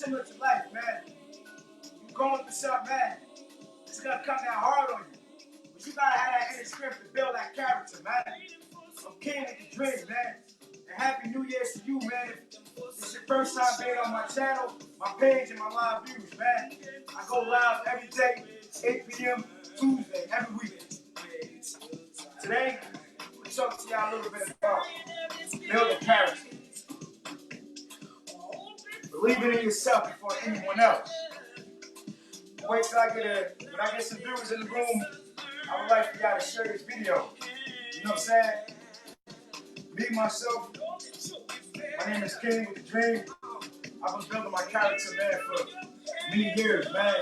similar to life, man. You going through something, man. It's gonna come down hard on you. But you gotta have that inner strength to build that character, man. I'm king with the dream, man. And happy New Year's to you, man. This is your first time being on my channel, my page, and my live views, man. I go live every day, 8 p.m. Tuesday, every week. Today, we'll talk to y'all a little bit about building character. Believing in yourself before anyone else. Wait till when I get some viewers in the room, I would like for y'all to share this video. You know what I'm saying? Me, myself, my name is King with the Dream. I've been building my character, man, for many years, man.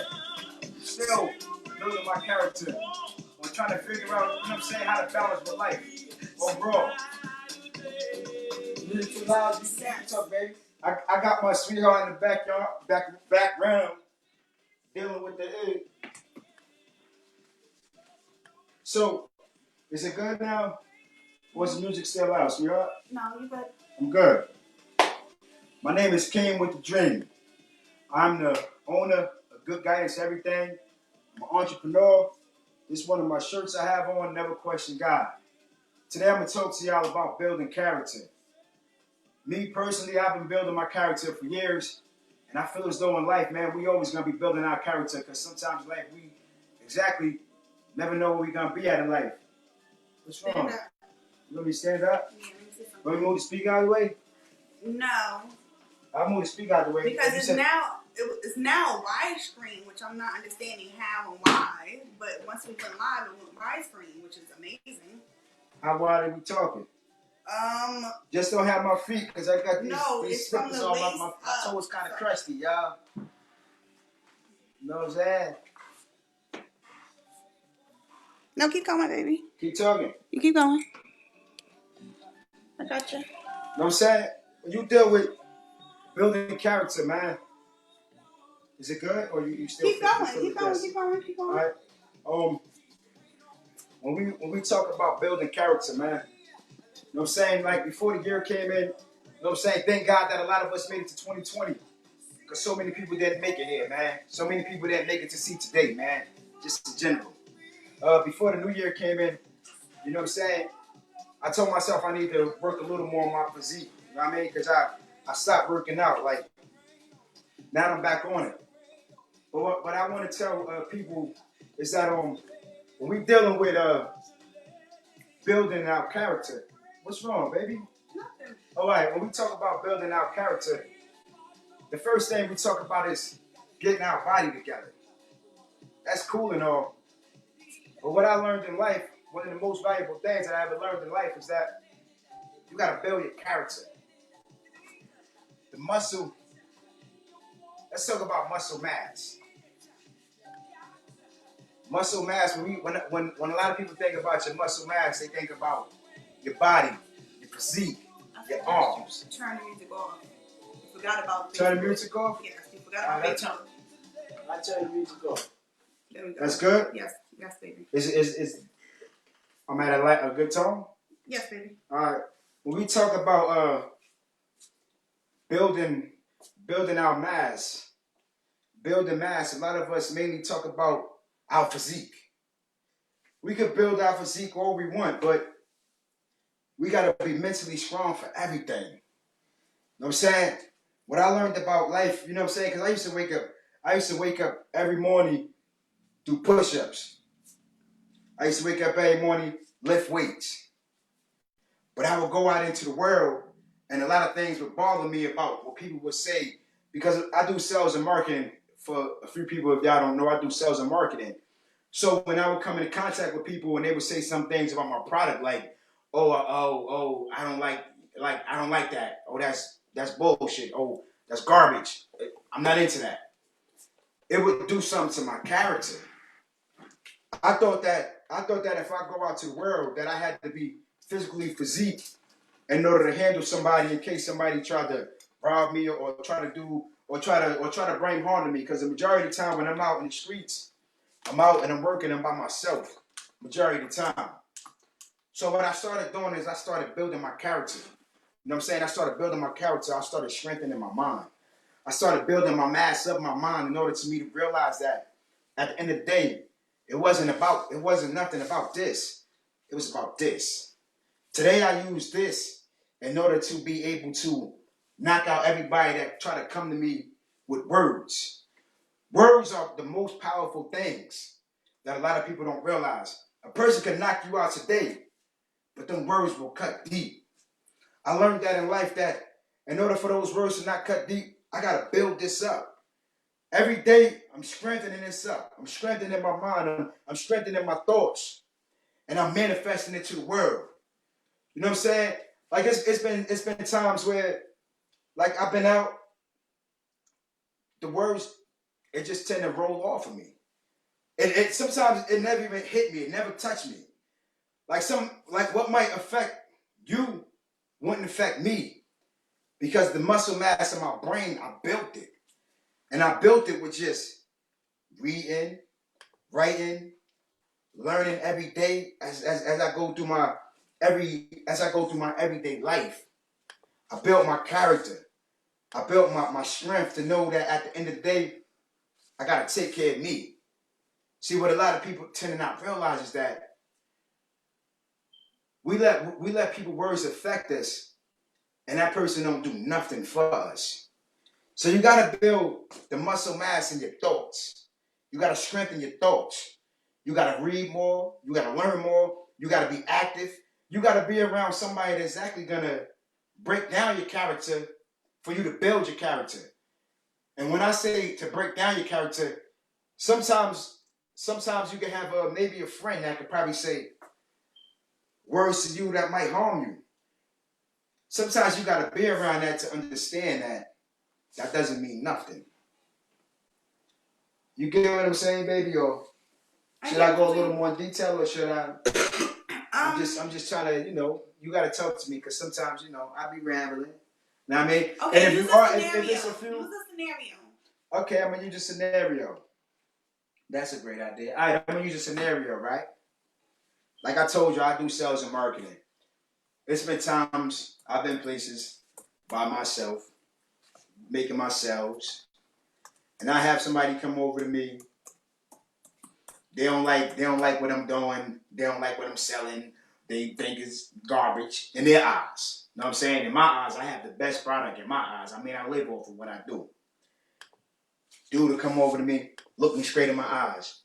Still building my character. I'm trying to figure out, you know what I'm saying, how to balance my life overall. You too loud, you can't talk, baby. I got my sweetheart in the background, dealing with the egg. So, is it good now? Or is the music still loud, sweetheart? No, you good. I'm good. My name is King with the Dream. I'm the owner of Good Guidance Everything. I'm an entrepreneur. This is one of my shirts I have on, Never Question God. Today I'm going to talk to y'all about building character. Me personally, I've been building my character for years. And I feel as though in life, man, we always going to be building our character because sometimes in life we exactly never know where we're going to be at in life. What's wrong? Stand up. You want me to stand up? Yeah, let me see something. Want me to move the speaker out of the way? No. I'll move the speaker out of the way. Because it's now a widescreen, which I'm not understanding how and why. But once we went live, it went widescreen, which is amazing. How wide are we talking? Just don't have my feet because I got these slippers on. My toes kind of crusty, y'all. You know what I'm saying? No, keep going, baby. Keep talking. You keep going. I got you. You know what I'm saying? When you deal with building character, man, is it good or you still keep going? All right. When we talk about building character, man, you know what I'm saying? Like before the year came in, you know what I'm saying? Thank God that a lot of us made it to 2020. Because so many people didn't make it here, man. So many people didn't make it to see today, man. Just in general. Before the new year came in, you know what I'm saying? I told myself I need to work a little more on my physique. You know what I mean? Because I stopped working out. Like, now I'm back on it. But what I want to tell people is that when we're dealing with building our character, what's wrong, baby? Nothing. All right, when we talk about building our character, the first thing we talk about is getting our body together. That's cool and all. But what I learned in life, one of the most valuable things that I ever learned in life is that you got to build your character. The muscle, let's talk about muscle mass. Muscle mass, when a lot of people think about your muscle mass, they think about your body, your physique, your arms. Turn the music off. You forgot about Turn the music off? Yes, you forgot about Facebook. I turn the music off. There we go. That's good? Yes, baby. I'm at a good tone? Yes, baby. All right. When we talk about building our mass, a lot of us mainly talk about our physique. We could build our physique all we want, but we got to be mentally strong for everything. You know what I'm saying? What I learned about life, you know what I'm saying? Because I used to wake up every morning, do push-ups. I used to wake up every morning, lift weights. But I would go out into the world, and a lot of things would bother me about what people would say, because I do sales and marketing. For a few people, if y'all don't know, I do sales and marketing. So when I would come into contact with people and they would say some things about my product, like, I don't like that. Oh, that's bullshit. Oh, that's garbage. I'm not into that. It would do something to my character. I thought that if I go out to the world, that I had to be physically physique in order to handle somebody in case somebody tried to rob me or try to bring harm to me. Because the majority of the time when I'm out in the streets, I'm out and I'm working and by myself. Majority of the time. So what I started doing is I started building my character. You know what I'm saying? I started building my character. I started strengthening my mind. I started building my mass up, my mind, in order to me to realize that at the end of the day, it wasn't nothing about this. It was about this. Today I use this in order to be able to knock out everybody that try to come to me with words. Words are the most powerful things that a lot of people don't realize. A person can knock you out today, but them words will cut deep. I learned that in life, that in order for those words to not cut deep, I gotta build this up. Every day, I'm strengthening this up. I'm strengthening my mind. I'm strengthening my thoughts, and I'm manifesting it to the world. You know what I'm saying? Like it's been times where, like, I've been out, the words, it just tend to roll off of me. It sometimes it never even hit me. It never touched me. Like what might affect you wouldn't affect me, because the muscle mass of my brain, I built it. And I built it with just reading, writing, learning every day as I go through my everyday life. I built my character. I built my strength to know that at the end of the day, I gotta take care of me. See, what a lot of people tend to not realize is that we let people words affect us, and that person don't do nothing for us. So you gotta build the muscle mass in your thoughts. You gotta strengthen your thoughts. You gotta read more. You gotta learn more. You gotta be active. You gotta be around somebody that's actually gonna break down your character for you to build your character. And when I say to break down your character, sometimes you can have maybe a friend that could probably say words to you that might harm you. Sometimes you gotta be around that to understand that doesn't mean nothing. You get what I'm saying, baby? Or should I go a little more in detail, or should I? I'm just trying to, you gotta talk to me, because sometimes, I be rambling. Know what I mean? Okay, and if it's a few, use a scenario. Okay, I'm gonna use a scenario. That's a great idea. All right, I'm gonna use a scenario, right? Like I told you, I do sales and marketing. It's been times I've been places by myself, making my sales, and I have somebody come over to me. They don't like what I'm doing. They don't like what I'm selling. They think it's garbage in their eyes. You know what I'm saying? In my eyes, I have the best product in my eyes. I mean, I live off of what I do. Dude will come over to me, look me straight in my eyes.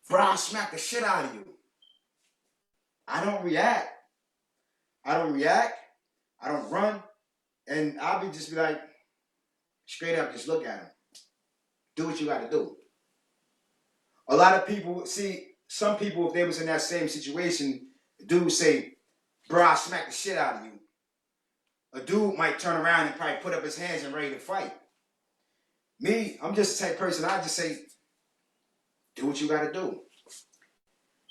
Bro, I'll smack the shit out of you. I don't react. I don't run. And I'll just be like, straight up, just look at him. Do what you got to do. A lot of people, some people, if they was in that same situation, the dude would say, bro, I'll smack the shit out of you. A dude might turn around and probably put up his hands and ready to fight. Me, I'm just the type of person, I just say, do what you got to do.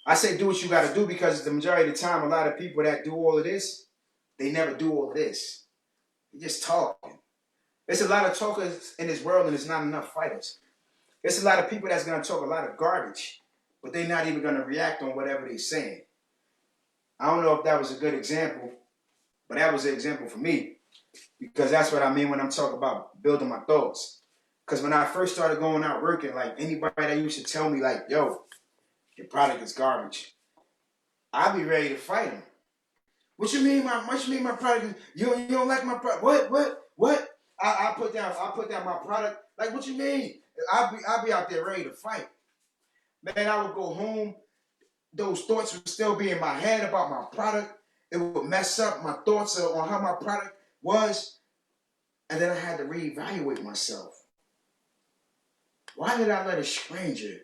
I say do what you got to do because the majority of the time, a lot of people that do all of this, they never do all of this. They're just talking. There's a lot of talkers in this world, and there's not enough fighters. There's a lot of people that's going to talk a lot of garbage, but they're not even going to react on whatever they're saying. I don't know if that was a good example, but that was an example for me, because that's what I mean when I'm talking about building my thoughts. Because when I first started going out working, like anybody that used to tell me, like, yo, your product is garbage, I'd be ready to fight them. What you mean my product? You don't like my product? What? I put down my product. Like, what you mean? I'll be out there ready to fight. Man, I would go home. Those thoughts would still be in my head about my product. It would mess up my thoughts on how my product was. And then I had to reevaluate myself. Why did I let a stranger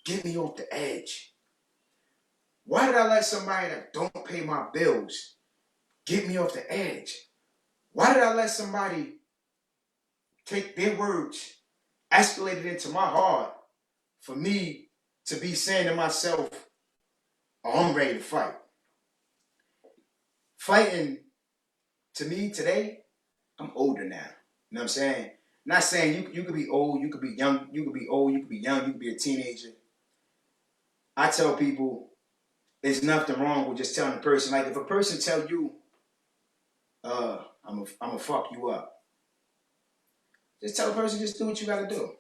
get me off the edge? Why did I let somebody that don't pay my bills get me off the edge? Why did I let somebody take their words, escalate it into my heart, for me to be saying to myself, oh, I'm ready to fight? Fighting, to me today, I'm older now. You know what I'm saying? Not saying you could be old, you could be young, you could be old, you could be young, you could be a teenager. I tell people there's nothing wrong with just telling a person, like if a person tell you, I'm gonna fuck you up. Just tell the person, just do what you gotta do.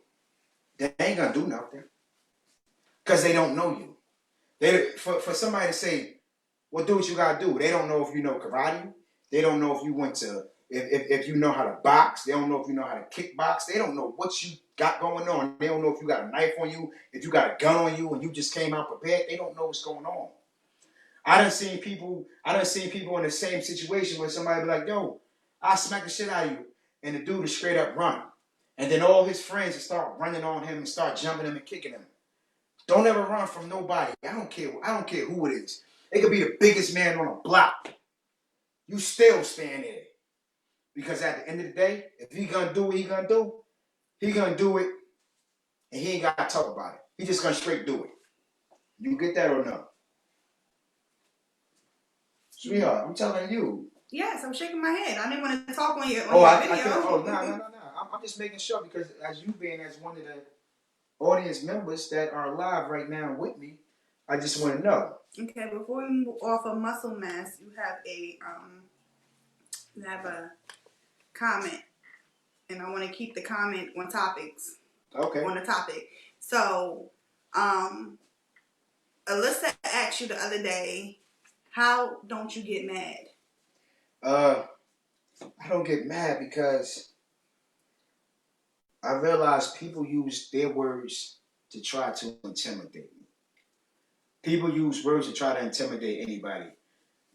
They ain't gonna do nothing. Because they don't know you. For somebody to say, well, do what you gotta do. They don't know if you know karate. They don't know if you went to if you know how to box. They don't know if you know how to kickbox. They don't know what you got going on. They don't know if you got a knife on you, if you got a gun on you, and you just came out prepared. They don't know what's going on. I done seen people in the same situation where somebody be like, yo, I'll smack the shit out of you. And the dude is straight up run. And then all his friends will start running on him and start jumping him and kicking him. Don't ever run from nobody. I don't care who it is. It could be the biggest man on a block. You still stand there. Because at the end of the day, if he gonna do what he gonna do it, and he ain't gotta talk about it. He just gonna straight do it. You get that or no? Sweetheart, I'm telling you. Yes, I'm shaking my head. I didn't want to talk on your video. No. I'm just making sure because as you being as one of the audience members that are live right now with me, I just want to know. Okay, before we move off of muscle mass, you have a comment, and I want to keep the comment on topics. Okay. On the topic. So, Alyssa asked you the other day, how don't you get mad? I don't get mad because I realize people use their words to try to intimidate me. People use words to try to intimidate anybody.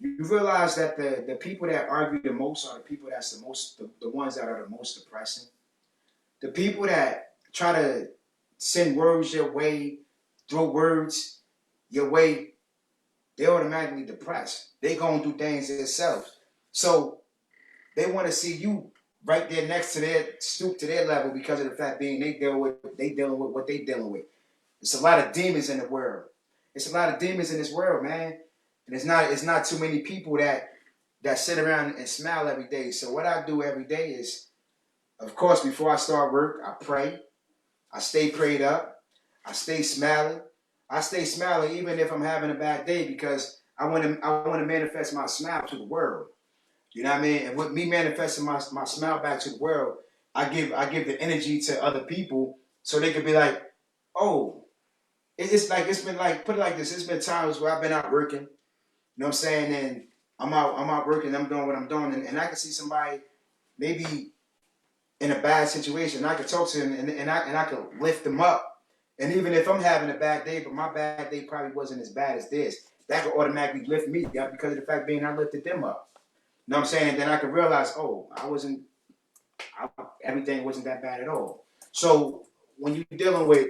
You realize that the people that argue the most are the people that's the ones that are the most depressing. The people that try to send words your way, throw words your way, they're automatically depressed. They going through things themselves. So they want to see you right there next to their stoop to their level because of the fact being they dealing with what they dealing with. It's a lot of demons in the world. It's a lot of demons in this world, man. And it's not too many people that sit around and smile every day. So what I do every day is, of course, before I start work, I pray. I stay prayed up. I stay smiling. I stay smiling even if I'm having a bad day because I want to manifest my smile to the world. You know what I mean? And with me manifesting my smile back to the world, I give the energy to other people so they could be like, oh, it's been like, put it like this. It's been times where I've been out working, you know what I'm saying? And I'm out working, I'm doing what I'm doing, and I can see somebody maybe in a bad situation. I could talk to them and I could lift them up. And even if I'm having a bad day, but my bad day probably wasn't as bad as this, that could automatically lift me up because of the fact being I lifted them up. You know what I'm saying? And then I could realize, oh, everything wasn't that bad at all. So when you're dealing with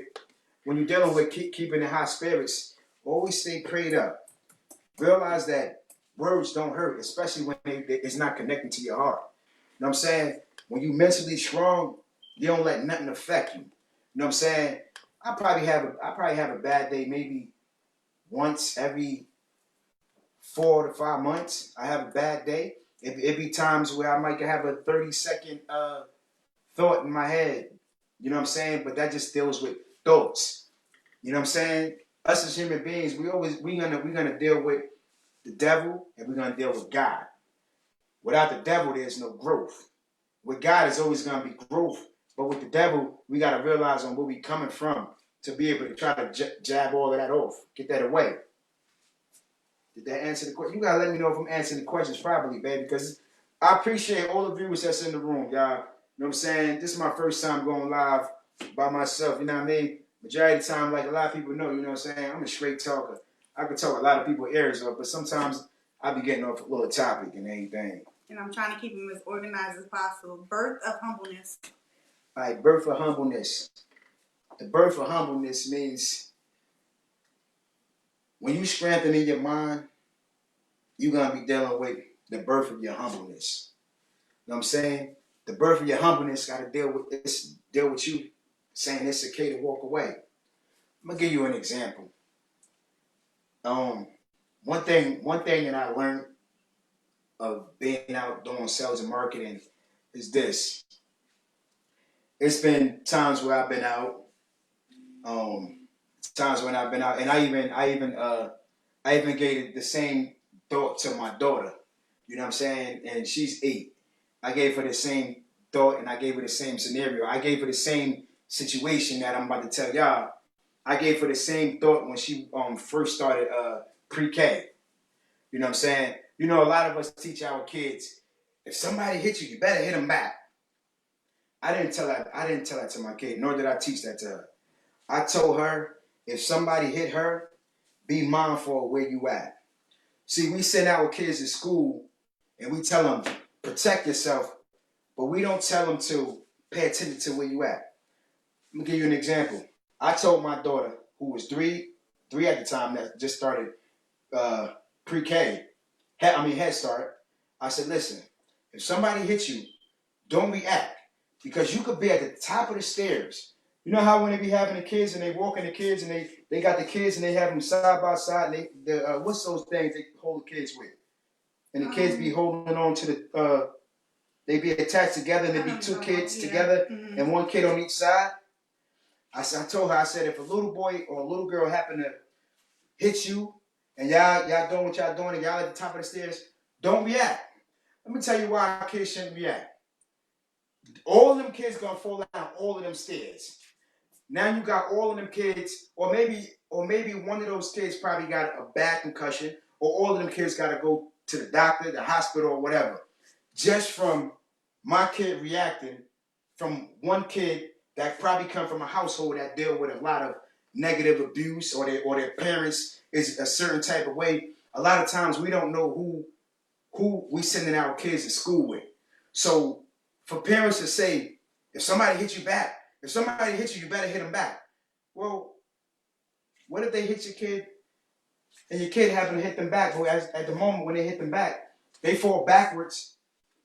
keeping in high spirits, always stay prayed up. Realize that words don't hurt, especially when it's not connecting to your heart. You know what I'm saying? When you mentally strong, you don't let nothing affect you. You know what I'm saying? I probably have a bad day maybe once every 4 to 5 months. I have a bad day. It be times where I might have a 30-second thought in my head. You know what I'm saying? But that just deals with thoughts. You know what I'm saying? Us as human beings, we're gonna deal with the devil and we're gonna deal with God. Without the devil, there's no growth. With God, it's always gonna be growth. But with the devil, we gotta realize on where we coming from to be able to try to jab all of that off, get that away. Did that answer the question? You gotta let me know if I'm answering the questions properly, baby, because I appreciate all the viewers that's in the room, y'all. You know what I'm saying? This is my first time going live by myself, you know what I mean? Majority of the time, like a lot of people know, you know what I'm saying? I'm a straight talker. I can talk a lot of people's ears off, but sometimes I be getting off a little topic and everything. And I'm trying to keep them as organized as possible. Birth of humbleness. All right, birth of humbleness. The birth of humbleness means when you strengthen in your mind, you're going to be dealing with the birth of your humbleness. You know what I'm saying? The birth of your humbleness got to deal with you saying it's okay to walk away. I'm going to give you an example. One thing that I learned of being out doing sales and marketing is this. It's been times where I've been out, and I even gave the same thought to my daughter. You know what I'm saying? And she's 8. I gave her the same thought, and I gave her the same scenario. I gave her the same situation that I'm about to tell y'all. I gave her the same thought when she first started pre-K. You know what I'm saying? You know, a lot of us teach our kids, if somebody hits you, you better hit them back. I didn't tell that to my kid, nor did I teach that to her. I told her, if somebody hit her, be mindful of where you at. See, we send our kids to school and we tell them, protect yourself, but we don't tell them to pay attention to where you at. Let me give you an example. I told my daughter, who was three at the time, that just started pre-K, Head Start. I said, listen, if somebody hits you, don't react, because you could be at the top of the stairs. You know how when they be having the kids and they walking the kids and they got the kids and they have them side by side and what's those things they hold the kids with? And the kids be holding on to the, they be attached together and there be two kids together and one kid on each side. I told her, I said, if a little boy or a little girl happen to hit you and y'all doing what y'all doing and y'all at the top of the stairs, don't react. Let me tell you why our kids shouldn't react. All of them kids gonna fall down all of them stairs. Now you got all of them kids, or maybe one of those kids probably got a bad concussion, or all of them kids gotta go to the doctor, the hospital, or whatever. Just from my kid reacting, from one kid that probably come from a household that deal with a lot of negative abuse, or their parents is a certain type of way. A lot of times we don't know who we sending our kids to school with. So for parents to say, if somebody hits you back, if somebody hits you, you better hit them back. Well, what if they hit your kid and your kid happen to hit them back? But at the moment when they hit them back, they fall backwards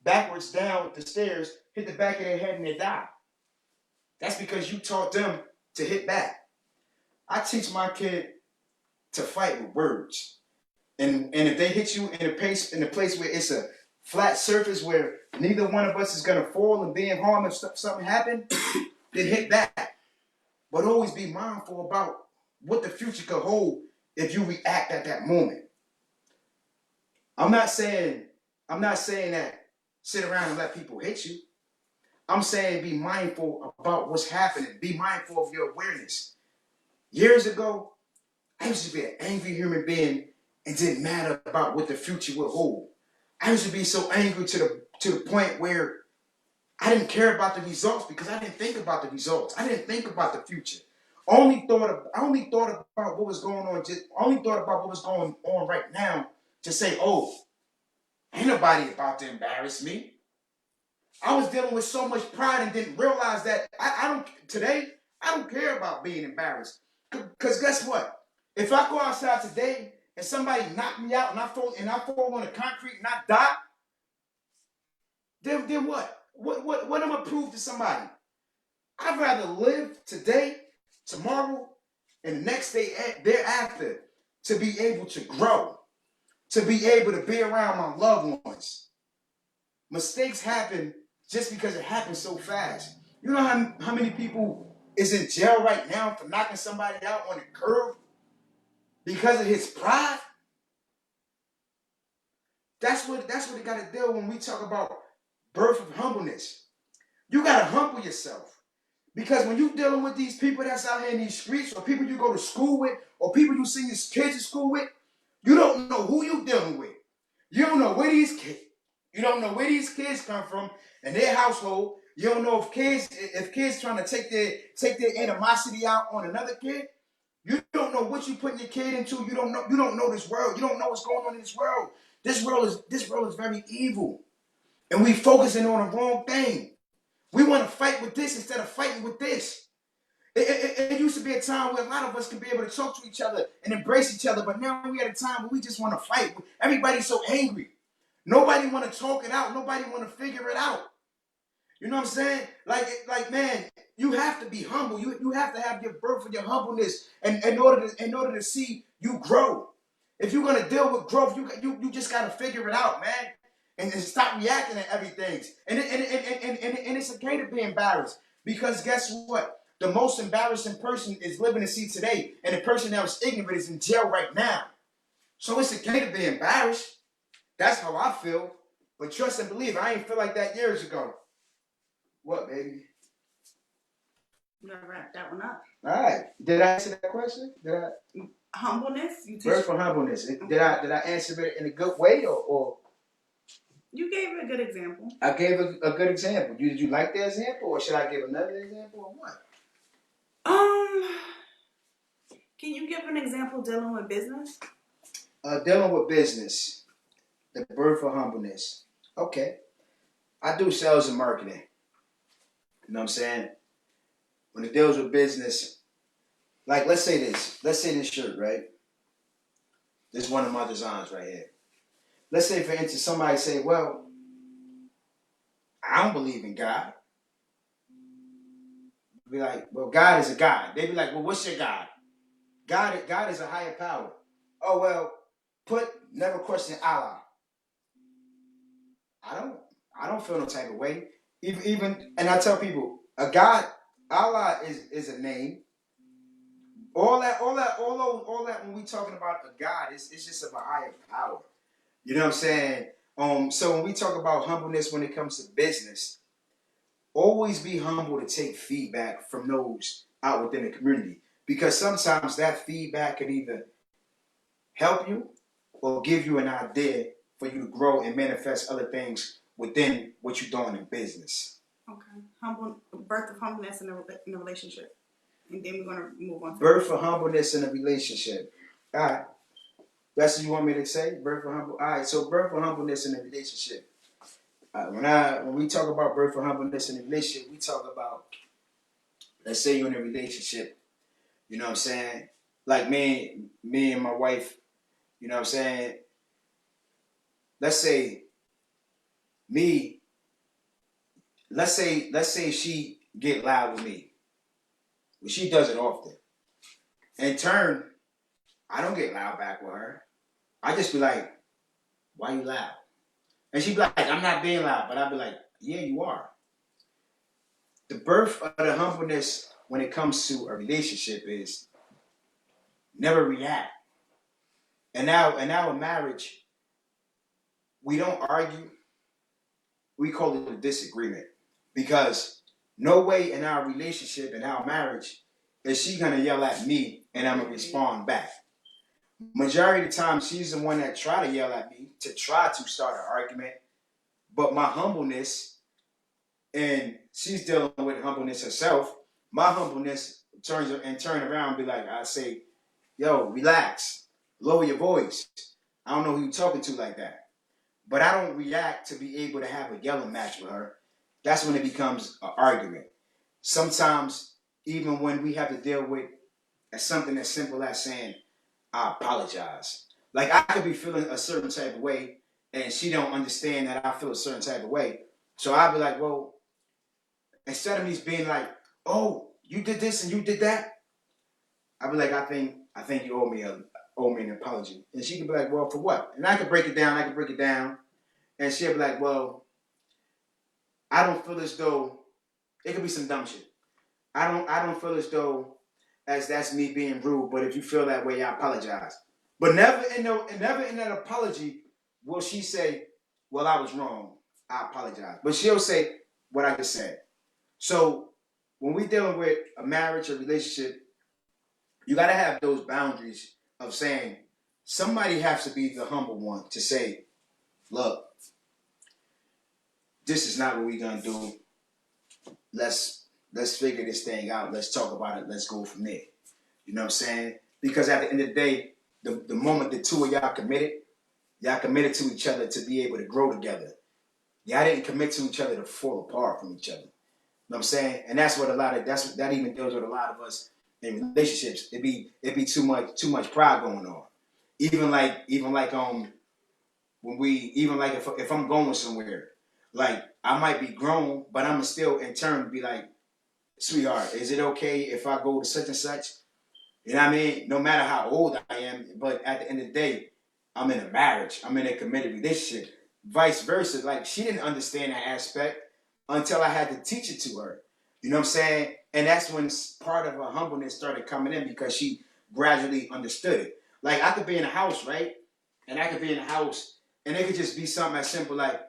down the stairs, hit the back of their head and they die. That's because you taught them to hit back. I teach my kid to fight with words. And if they hit you in a place where it's a flat surface where neither one of us is gonna fall and be in harm if something happened, then hit back. But always be mindful about what the future could hold if you react at that moment. I'm not saying that sit around and let people hit you. I'm saying be mindful about what's happening. Be mindful of your awareness. Years ago, I used to be an angry human being and didn't matter about what the future would hold. I used to be so angry to the point where I didn't care about the results because I didn't think about the results. I didn't think about the future. I only thought about what was going on. Only thought about what was going on right now to say, oh, ain't nobody about to embarrass me. I was dealing with so much pride and didn't realize that I don't care about being embarrassed. Because guess what? If I go outside today and somebody knock me out and I fall on the concrete and I die, then what? What am I prove to somebody? I'd rather live today, tomorrow, and the next day thereafter to be able to grow, to be able to be around my loved ones. Mistakes happen just because it happens so fast. You know how many people is in jail right now for knocking somebody out on the curb because of his pride? That's what you got to deal when we talk about birth of humbleness. You got to humble yourself. Because when you're dealing with these people that's out here in these streets, or people you go to school with, or people you see your kids in school with, you don't know who you're dealing with. You don't know where these kids come from in their household. You don't know if kids trying to take their animosity out on another kid. You don't know what you putting your kid into. You don't know this world. You don't know what's going on in this world. This world is very evil. And we focusing on the wrong thing. We want to fight with this instead of fighting with this. It used to be a time where a lot of us could be able to talk to each other and embrace each other, but now we at a time where we just want to fight. Everybody's so angry. Nobody want to talk it out. Nobody want to figure it out. You know what I'm saying? Like man, you have to be humble. You have to have your birth and your humbleness, and in order to see you grow. If you're gonna deal with growth, you just gotta figure it out, man, and stop reacting to everything. And it's okay to be embarrassed, because guess what? The most embarrassing person is living to see today, and the person that was ignorant is in jail right now. So it's okay to be embarrassed. That's how I feel. But trust and believe, I ain't feel like that years ago. What, baby? You gotta wrap that one up. All right. Did I answer that question? Did I? Humbleness. You Birth for humbleness. Did I answer it in a good way or? You gave a good example. I gave a good example. Did you like the example, or should I give another example, or what? Can you give an example dealing with business? Dealing with business, the birth of humbleness. Okay. I do sales and marketing. You know what I'm saying? When it deals with business, like let's say this shirt, right? This is one of my designs right here. Let's say, for instance, somebody say, well, I don't believe in God. Be like, well, God is a God. They be like, well, what's your God? God is a higher power. Oh well, never question Allah. I don't feel no type of way. Even and I tell people, a God, Allah is a name. All that when we talking about a God, it's just of a higher power. You know what I'm saying? So when we talk about humbleness when it comes to business, always be humble to take feedback from those out within the community. Because sometimes that feedback can either help you or give you an idea for you to grow and manifest other things within what you're doing in business. Okay. Birth of humbleness in a relationship. And then we're going to move on to birth of humbleness in a relationship. All right. That's what you want me to say? Birth of humble. All right. So birth of humbleness in a relationship. When we talk about birth of humbleness in a relationship, we talk about, let's say you're in a relationship. You know what I'm saying? Like me and my wife. You know what I'm saying? Let's say me. Let's say she get loud with me. Well, she does it often. In turn, I don't get loud back with her. I just be like, "Why you loud?" And she be like, "I'm not being loud," but I be like, "Yeah, you are." The birth of the humbleness when it comes to a relationship is never react. And now in marriage, we don't argue. We call it a disagreement because no way in our relationship in our marriage is she gonna yell at me and I'm gonna respond back. Majority of the time, she's the one that try to yell at me to try to start an argument. But my humbleness, and she's dealing with humbleness herself. My humbleness turn around and be like, I say, yo, relax, lower your voice. I don't know who you're talking to like that. But I don't react to be able to have a yelling match with her. That's when it becomes an argument. Sometimes, even when we have to deal with something as simple as saying, I apologize. Like I could be feeling a certain type of way, and she don't understand that I feel a certain type of way. So I'll be like, well, instead of me being like, oh, you did this and you did that, I'll be like, I think you owe me an apology. And she could be like, well, for what? And I could break it down, and she'll be like, well, I don't feel as though it could be some dumb shit. I don't feel as though as that's me being rude, but if you feel that way, I apologize. But never in that apology will she say, well, I was wrong. I apologize. But she'll say what I just said. So when we're dealing with a marriage or relationship, you got to have those boundaries of saying somebody has to be the humble one to say, look, this is not what we're going to do. Let's figure this thing out. Let's talk about it. Let's go from there. You know what I'm saying? Because at the end of the day, the moment the two of y'all committed to each other to be able to grow together. Y'all didn't commit to each other to fall apart from each other. You know what I'm saying? And that's what that even deals with a lot of us in relationships. It be too much pride going on. Even like when we even like if I'm going somewhere, like I might be grown, but I'm still in turn be like, sweetheart, is it okay if I go to such and such? You know what I mean? No matter how old I am, but at the end of the day, I'm in a marriage. I'm in a committed relationship. Vice versa. Like she didn't understand that aspect until I had to teach it to her. You know what I'm saying? And that's when part of her humbleness started coming in because she gradually understood it. Like I could be in a house, right? And I could be in a house and it could just be something as simple like,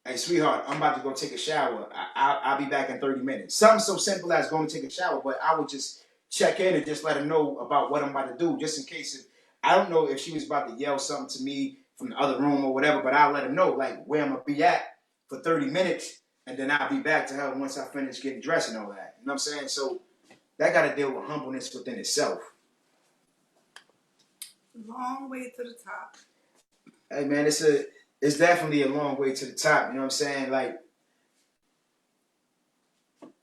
hey, sweetheart, I'm about to go take a shower. I'll be back in 30 minutes. Something so simple as going to take a shower, but I would just check in and just let her know about what I'm about to do, just in case if I don't know if she was about to yell something to me from the other room or whatever, but I'll let her know like where I'm gonna be at for 30 minutes, and then I'll be back to her once I finish getting dressed and all that. You know what I'm saying? So that got to deal with humbleness within itself. Long way to the top. Hey man, it's definitely a long way to the top. You know what I'm saying? Like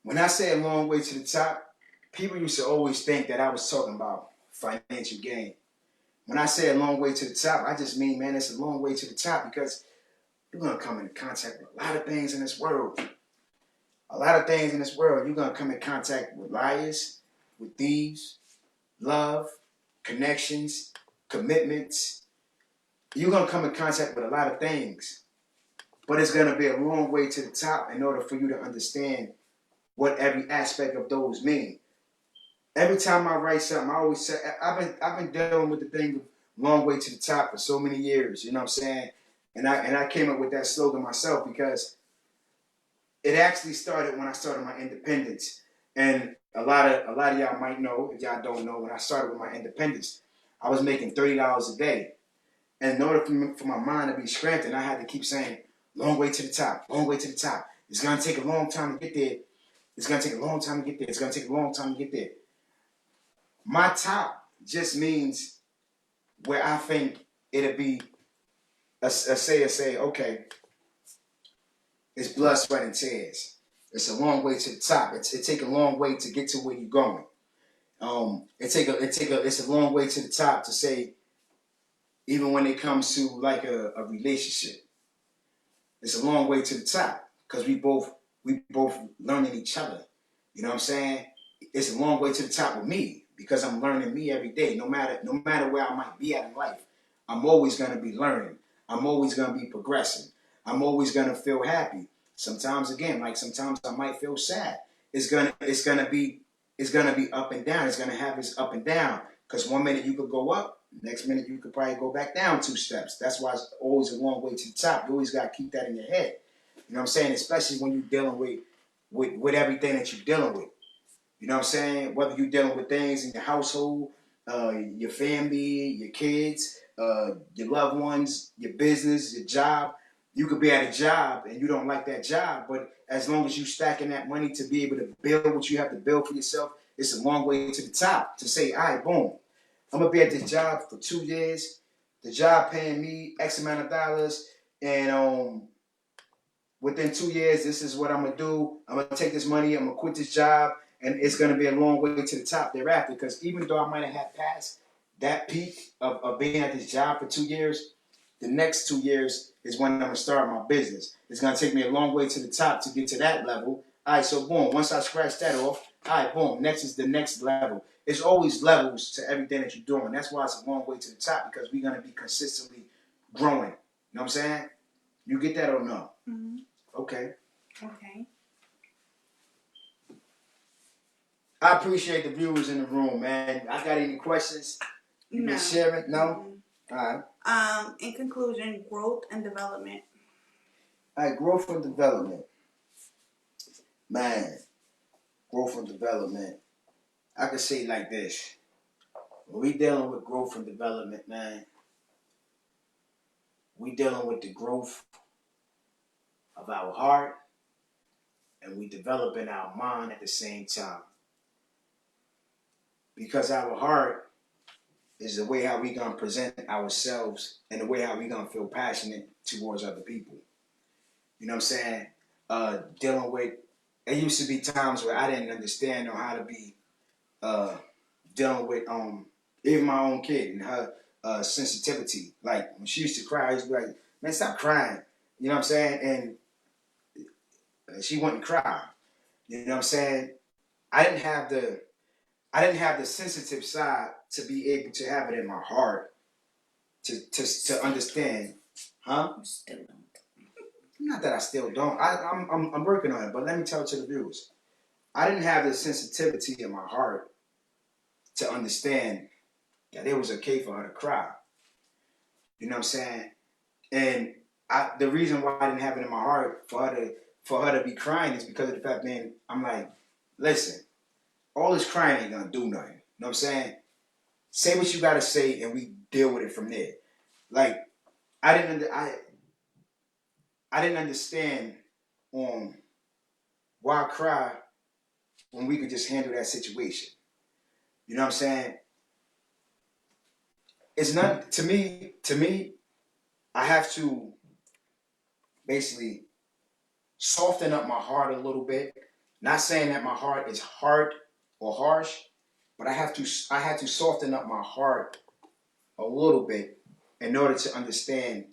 when I say a long way to the top, people used to always think that I was talking about financial gain. When I say a long way to the top, I just mean, man, it's a long way to the top because you're gonna come into contact with a lot of things in this world. A lot of things in this world. You're gonna come in contact with liars, with thieves, love, connections, commitments. You're gonna come in contact with a lot of things. But it's gonna be a long way to the top in order for you to understand what every aspect of those mean. Every time I write something, I always say I've been dealing with the thing of long way to the top for so many years. You know what I'm saying? And I came up with that slogan myself because it actually started when I started my independence. And a lot of y'all might know, if y'all don't know, when I started with my independence, I was making $30 a day. And in order for my mind to be strengthened, I had to keep saying, long way to the top, long way to the top. It's gonna take a long time to get there. It's gonna take a long time to get there. It's gonna take a long time to get there. My top just means where I think it'll be say, okay, it's blood, sweat, and tears. It's a long way to the top. It take a long way to get to where you're going. It's a long way to the top to say, even when it comes to like a relationship, it's a long way to the top because we both learning each other. You know what I'm saying? It's a long way to the top with me because I'm learning me every day. No matter where I might be at in life, I'm always gonna be learning. I'm always gonna be progressing. I'm always gonna feel happy. Sometimes again, like sometimes I might feel sad. It's gonna be up and down. It's gonna have its up and down. Because one minute you could go up, next minute you could probably go back down 2 steps. That's why it's always a long way to the top. You always gotta keep that in your head. You know what I'm saying? Especially when you're dealing with everything that you're dealing with. You know what I'm saying? Whether you're dealing with things in your household, your family, your kids, your loved ones, your business, your job. You could be at a job and you don't like that job, but as long as you stacking that money to be able to build what you have to build for yourself, it's a long way to the top to say, all right, boom, I'm gonna be at this job for 2 years. The job paying me X amount of dollars, and within 2 years, this is what I'm gonna do. I'm gonna take this money. I'm gonna quit this job, and it's gonna be a long way to the top thereafter. Because even though I might have had passed that peak of being at this job for 2 years, the next 2 years is when I'm gonna start my business. It's gonna take me a long way to the top to get to that level. All right, so boom. Once I scratch that off, all right, boom. Next is the next level. It's always levels to everything that you're doing. That's why it's a long way to the top because we're gonna be consistently growing. You know what I'm saying? You get that or no? Mm-hmm. Okay. Okay. I appreciate the viewers in the room, man. I got any questions? You been sharing? No? Mm-hmm. All right. In conclusion, growth and development. All right, growth and development. Man, growth and development. I could say it like this. When we dealing with growth and development, man, we dealing with the growth of our heart and we developing our mind at the same time. Because our heart is the way how we gonna present ourselves and the way how we gonna feel passionate towards other people. You know what I'm saying? Dealing with it used to be times where I didn't understand or how to be dealing with even my own kid and her sensitivity. Like when she used to cry, I used to be like, man, stop crying. You know what I'm saying? And she wouldn't cry. You know what I'm saying? I didn't have the sensitive side to be able to have it in my heart to understand, huh? You still don't. Not that I still don't. I'm working on it, but let me tell it to the viewers. I didn't have the sensitivity in my heart to understand that it was okay for her to cry. You know what I'm saying? And the reason why I didn't have it in my heart for her to be crying is because of the fact, man, I'm like, listen, all this crying ain't gonna do nothing. You know what I'm saying? Say what you gotta say, and we deal with it from there. Like I didn't understand why cry when we could just handle that situation. You know what I'm saying? It's not to me. To me, I have to basically soften up my heart a little bit. Not saying that my heart is hard or harsh, but I had to soften up my heart a little bit in order to understand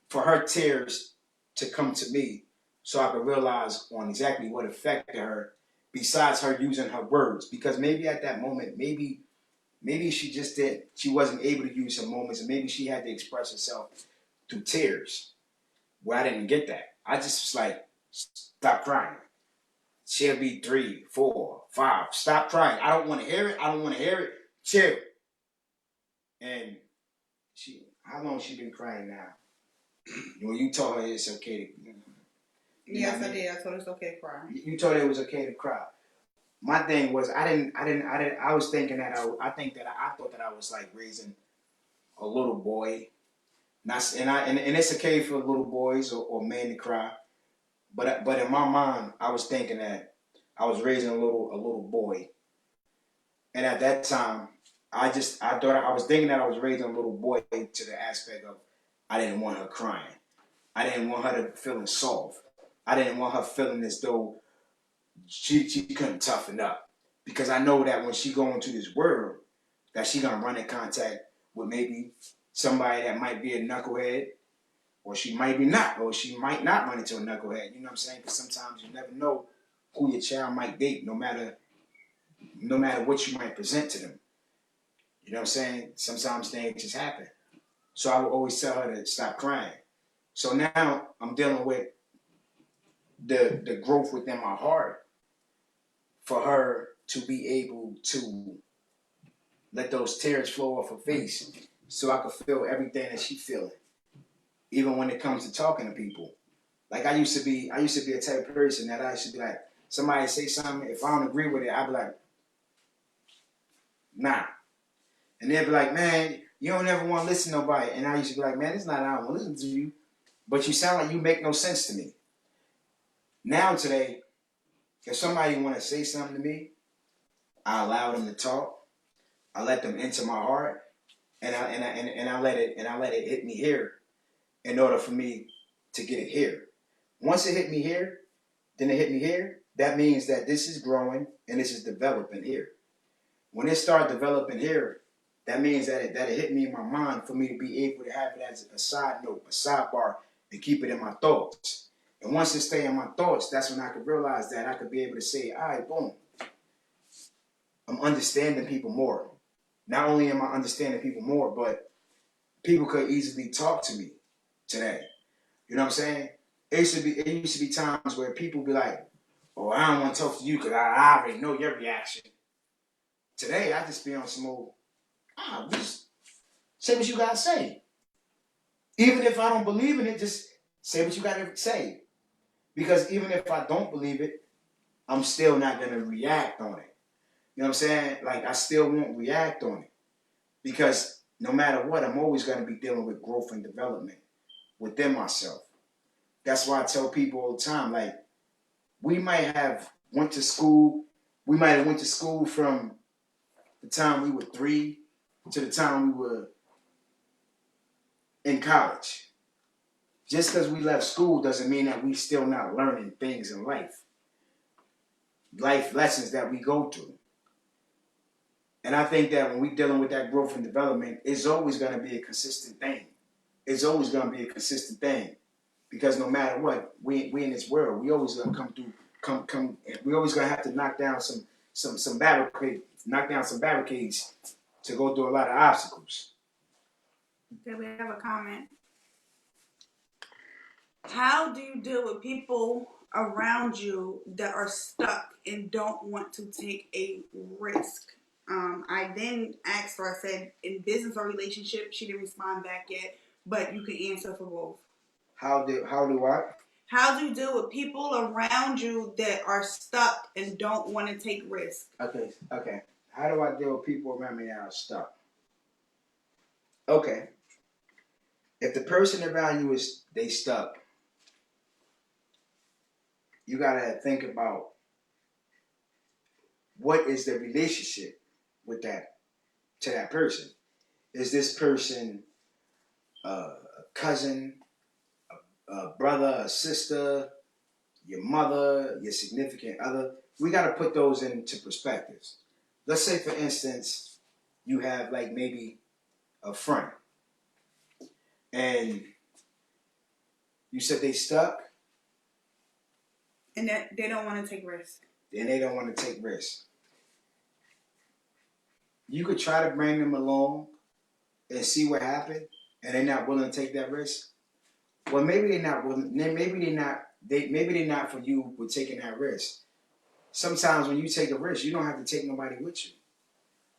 for her tears to come to me so I could realize on exactly what affected her besides her using her words. Because maybe at that moment, maybe she wasn't able to use her moments and maybe she had to express herself through tears. Where I didn't get that. I just was like, stop crying. She'll be 3, 4, 5. Stop crying. I don't want to hear it. I don't want to hear it. Chill. And how long she been crying now? When you told her it's okay to, Yes, I did. I told her it's okay to cry. You told her it was okay to cry. My thing was, I was thinking that I thought that I was like raising a little boy. And it's okay for little boys or men to cry. But in my mind, I was thinking that I was raising a little boy. And at that time, I was thinking that I was raising a little boy to the aspect of I didn't want her crying. I didn't want her to feeling soft. I didn't want her feeling as though she couldn't toughen up. Because I know that when she go into this world, that she gonna run in contact with maybe somebody that might be a knucklehead, or she might be not, or she might not run into a knucklehead. You know what I'm saying? Because sometimes you never know who your child might date, no matter what you might present to them. You know what I'm saying? Sometimes things just happen. So I would always tell her to stop crying. So now I'm dealing with the growth within my heart for her to be able to let those tears flow off her face so I could feel everything that she's feeling. Even when it comes to talking to people. Like I used to be a type of person that I used to be like, somebody say something, if I don't agree with it, I'd be like, nah. And they'd be like, man, you don't ever want to listen to nobody. And I used to be like, man, it's not I don't want to listen to you. But you sound like you make no sense to me. Now today, if somebody want to say something to me, I allow them to talk. I let them into my heart, and I let it hit me here in order for me to get it here. Once it hit me here, then it hit me here. That means that this is growing and this is developing here. When it started developing here, that means that it hit me in my mind for me to be able to have it as a side note, a sidebar, and keep it in my thoughts. And once it stay in my thoughts, that's when I could realize that I could be able to say, all right, boom, I'm understanding people more. Not only am I understanding people more, but people could easily talk to me today. You know what I'm saying? It used to be times where people be like, oh, I don't want to talk to you because I already know your reaction. Today, I just be on some old, just say what you got to say. Even if I don't believe in it, just say what you got to say. Because even if I don't believe it, I'm still not going to react on it. You know what I'm saying? Like, I still won't react on it. Because no matter what, I'm always going to be dealing with growth and development within myself. That's why I tell people all the time, like, we might have went to school, we might have went to school from the time we were 3 to the time we were in college. Just because we left school doesn't mean that we still not learning things in life lessons that we go through. And I think that when we're dealing with that growth and development, it's always going to be a consistent thing. It's always going to be a consistent thing. Because no matter what, we in this world, we always gonna come. We always gonna have to knock down some barricades to go through a lot of obstacles. Okay, we have a comment. How do you deal with people around you that are stuck and don't want to take a risk? I then asked her, I said, in business or relationship, she didn't respond back yet, but you can answer for both. How do what? How do you deal with people around you that are stuck and don't want to take risks? Okay. How do I deal with people around me that are stuck? Okay. If the person around you is they stuck, you gotta think about what is the relationship with that to that person. Is this person a cousin, a brother, a sister, your mother, your significant other? We got to put those into perspectives. Let's say, for instance, you have like maybe a friend, and you said they stuck, and that they don't want to take risks. and they don't want to take risks. You could try to bring them along and see what happened, and they're not willing to take that risk. Well, maybe they're not willing. Maybe they're not. Maybe they're not for you with taking that risk. Sometimes when you take a risk, you don't have to take nobody with you.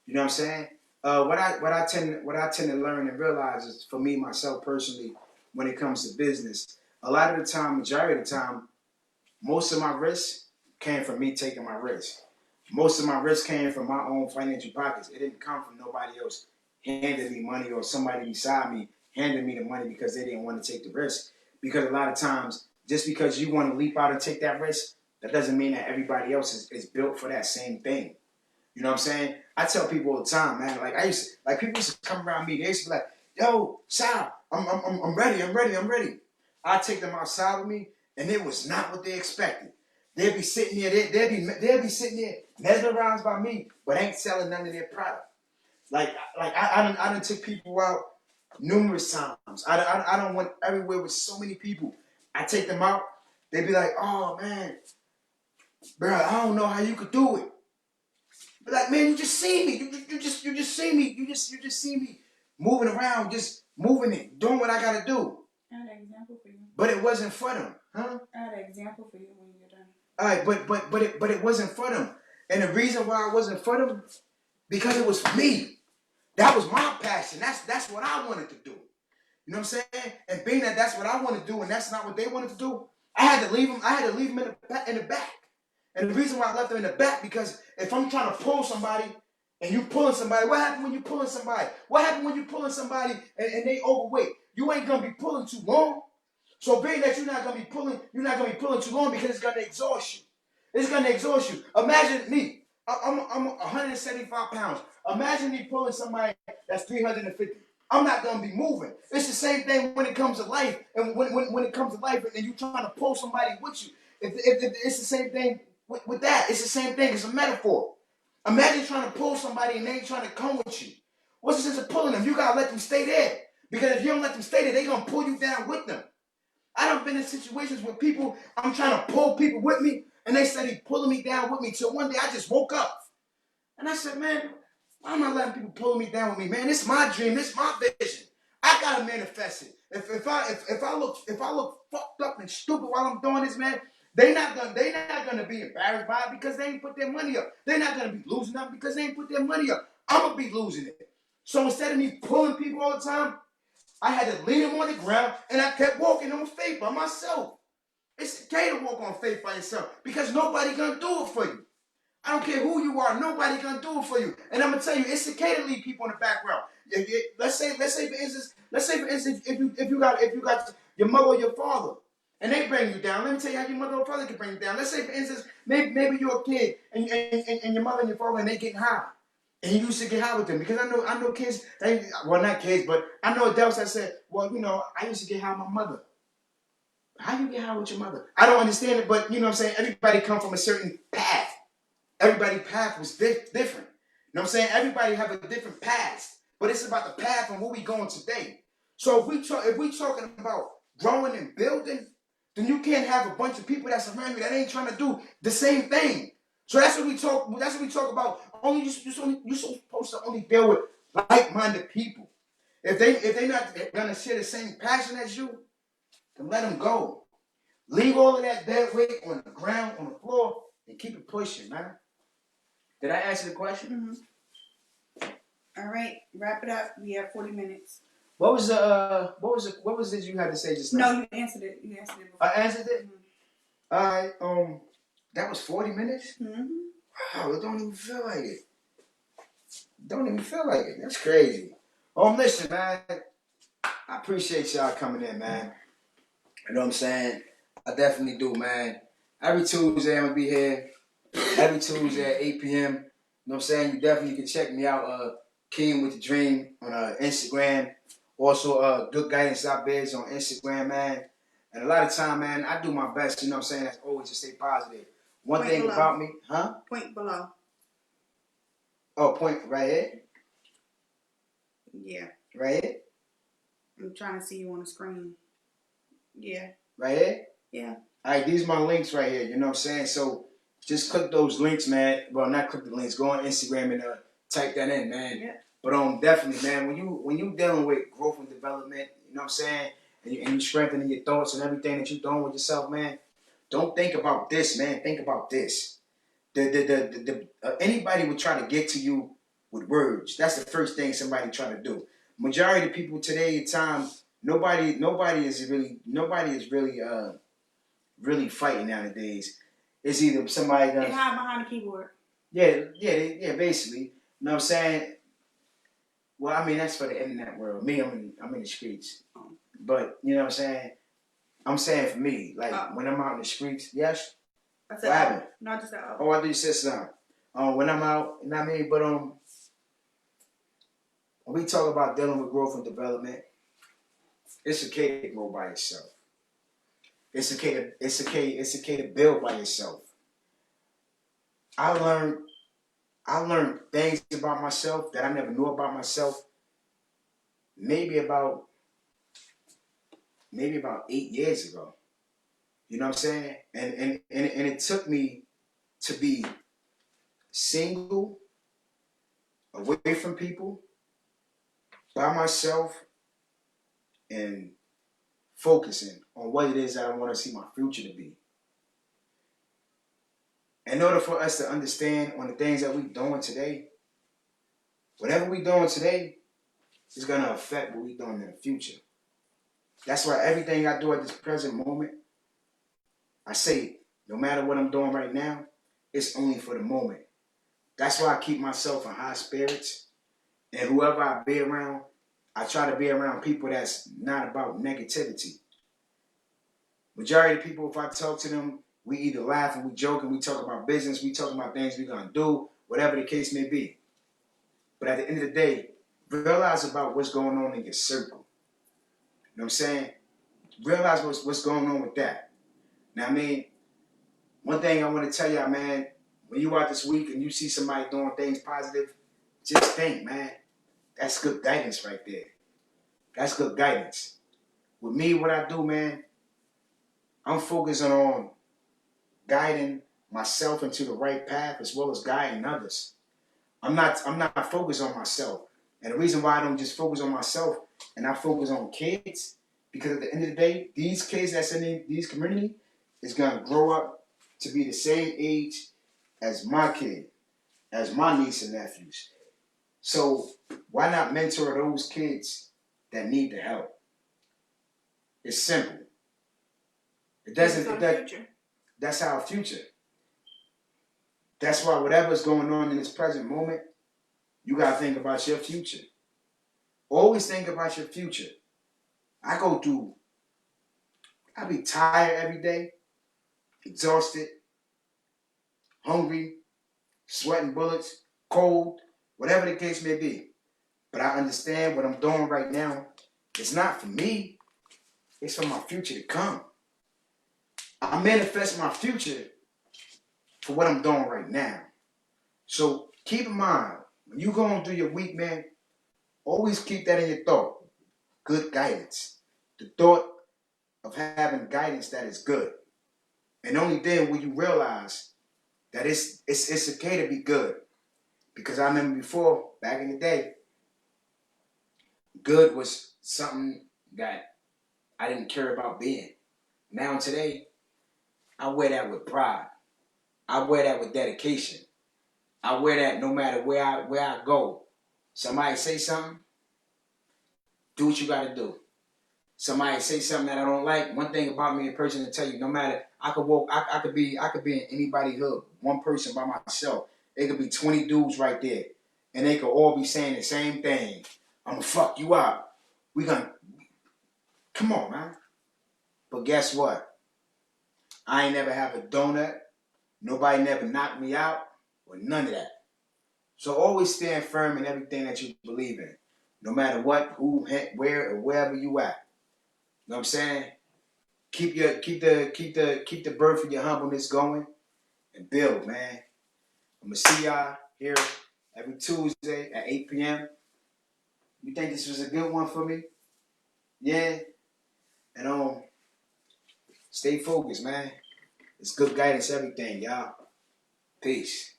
You know what I'm saying? What I tend to learn and realize is for me myself personally, when it comes to business, a lot of the time, majority of the time, most of my risks came from me taking my risk. Most of my risk came from my own financial pockets. It didn't come from nobody else handing me money or somebody beside me handing me the money because they didn't want to take the risk. Because a lot of times, just because you want to leap out and take that risk, that doesn't mean that everybody else is built for that same thing. You know what I'm saying? I tell people all the time, man. Like people used to come around me. They used to be like, "Yo, Sal, I'm ready." I take them outside with me, and it was not what they expected. They'd be sitting there, they'd be sitting there mesmerized by me, but ain't selling none of their product. I done took people out numerous times. I don't went everywhere with so many people. I take them out. They be like, "Oh man, bro, I don't know how you could do it." But like, man, you just see me. You just see me. You just see me moving around, just moving it, doing what I gotta do. I had an example for you. But it wasn't for them, huh? I had an example for you when you're done. All right, but it wasn't for them. And the reason why it wasn't for them, because it was for me. That was my passion. That's what I wanted to do. You know what I'm saying? And being that that's what I want to do, and that's not what they wanted to do, I had to leave them. I had to leave them in the back. And the reason why I left them in the back, because if I'm trying to pull somebody and you pulling somebody, what happened when you pulling somebody? What happened when you pulling somebody and they overweight? You ain't gonna be pulling too long. So being that you're not gonna be pulling too long because it's gonna exhaust you. It's gonna exhaust you. Imagine me. I'm 175 pounds. Imagine me pulling somebody that's 350. I'm not gonna be moving. It's the same thing when it comes to life, and when it comes to life, and you trying to pull somebody with you. If it's the same thing with that, it's the same thing. It's a metaphor. Imagine trying to pull somebody and they ain't trying to come with you. What's the sense of pulling them? You gotta let them stay there, because if you don't let them stay there, they gonna pull you down with them. I done been in situations where people, I'm trying to pull people with me, and they started pulling me down with me. Till one day I just woke up. And I said, man, why am I letting people pull me down with me? Man, this is my dream, this is my vision. I gotta manifest it. If I look fucked up and stupid while I'm doing this, man, they not gonna be embarrassed by it because they ain't put their money up. They're not gonna be losing up because they ain't put their money up. I'm gonna be losing it. So instead of me pulling people all the time, I had to lean them on the ground, and I kept walking on faith by myself. It's okay to walk on faith by yourself because nobody gonna do it for you. I don't care who you are, nobody gonna do it for you. And I'm gonna tell you, it's okay to leave people in the background. Let's say for instance, if you got your mother or your father, and they bring you down. Let me tell you how your mother or father can bring you down. Let's say for instance, maybe you're a kid and your mother and your father and they getting high. And you used to get high with them, because I know kids, well, not kids, but I know adults that said, well, I used to get high with my mother. How you get high with your mother? I don't understand it, but you know what I'm saying? Everybody come from a certain path. Everybody's path was different. You know what I'm saying? Everybody have a different past, but it's about the path and where we going today. So if we talking about growing and building, then you can't have a bunch of people that's around you that ain't trying to do the same thing. So that's what we talk. That's what we talk about. You're supposed to only deal with like-minded people. If they not gonna share the same passion as you, then let them go. Leave all of that dead weight on the ground, on the floor, and keep it pushing, man. Did I answer the question? Mm-hmm. All right, wrap it up. We have 40 minutes. What was the what was it you had to say just now? No, you answered it. You answered it before. I answered it. Mm-hmm. All right. That was 40 minutes. Mm-hmm. Wow, it don't even feel like it. Don't even feel like it. That's crazy. Listen, man. I appreciate y'all coming in, man. You know what I'm saying? I definitely do, man. Every Tuesday I'm gonna be here. Every Tuesday at 8 p.m. You know what I'm saying? You definitely can check me out, King with the Dream on Instagram. Also, Good Guidance Out Biz on Instagram, man. And a lot of time, man, I do my best, you know what I'm saying, as always to stay positive. One Point thing below. about me, huh? Point below. Oh, point right here? Yeah. Right here? I'm trying to see you on the screen. Yeah. Right here? Yeah. All right, these are my links right here, you know what I'm saying? So just click those links, man. Well, not click the links. Go on Instagram and type that in, man. Yeah. But definitely, man, when you dealing with growth and development, you know what I'm saying, and you strengthening your thoughts and everything that you're doing with yourself, man, don't think about this, man. Think about this. Anybody would try to get to you with words. That's the first thing somebody try to do. Majority of people today, time, nobody is really fighting nowadays. It's either somebody They hide behind the keyboard. Yeah, basically. You know what I'm saying? Well, I mean, that's for the internet world. Me, I'm in the streets. But, you know what I'm saying? I'm saying for me, like, when I'm out in the streets, yes? What happened? No, just that. Oh, I thought you said something. When I'm out, you know what I mean? But, when we talk about dealing with growth and development, it's okay to grow by yourself. It's okay to build by yourself. I learned things about myself that I never knew about myself maybe about 8 years ago. You know what I'm saying? And it took me to be single, away from people, by myself, and focusing on what it is that I want to see my future to be. In order for us to understand on the things that we're doing today, whatever we're doing today is going to affect what we're doing in the future. That's why everything I do at this present moment, I say, no matter what I'm doing right now, it's only for the moment. That's why I keep myself in high spirits. And whoever I be around, I try to be around people that's not about negativity. Majority of people, if I talk to them, we either laugh and we joke and we talk about business, we talk about things we're going to do, whatever the case may be. But at the end of the day, realize about what's going on in your circle. You know what I'm saying? Realize what's going on with that. Now, I mean, one thing I want to tell y'all, man, when you out this week and you see somebody doing things positive, just think, man, that's good guidance right there. That's good guidance. With me, what I do, man, I'm focusing on guiding myself into the right path as well as guiding others. I'm not focused on myself. And the reason why I don't just focus on myself and I focus on kids, because at the end of the day, these kids that's in these community is gonna grow up to be the same age as my kid, as my niece and nephews. So why not mentor those kids that need the help? It's simple. It doesn't. That's our future. That's why whatever's going on in this present moment, you gotta think about your future. Always think about your future. I be tired every day, exhausted, hungry, sweating bullets, cold, whatever the case may be. But I understand what I'm doing right now. It's not for me. It's for my future to come. I manifest my future for what I'm doing right now. So keep in mind, when you going through your week, man, always keep that in your thought. Good guidance. The thought of having guidance that is good. And only then will you realize that it's okay to be good. Because I remember before, back in the day, good was something that I didn't care about being. Now today, I wear that with pride. I wear that with dedication. I wear that no matter where I go. Somebody say something, Do what you gotta do. Somebody say something that I don't like. One thing about me, a person to tell you, no matter I could be in anybody's hood. One person by myself. It could be 20 dudes right there, and they could all be saying the same thing. I'm gonna fuck you up. We gonna come on, man. But guess what? I ain't never have a donut. Nobody never knocked me out or none of that. So always stand firm in everything that you believe in, no matter what, who, where, or wherever you at. You know what I'm saying? Keep the birth of your humbleness going and build, man. I'm gonna see y'all here every Tuesday at 8 p.m. You think this was a good one for me? Yeah. And stay focused, man. It's good guidance, everything, y'all. Peace.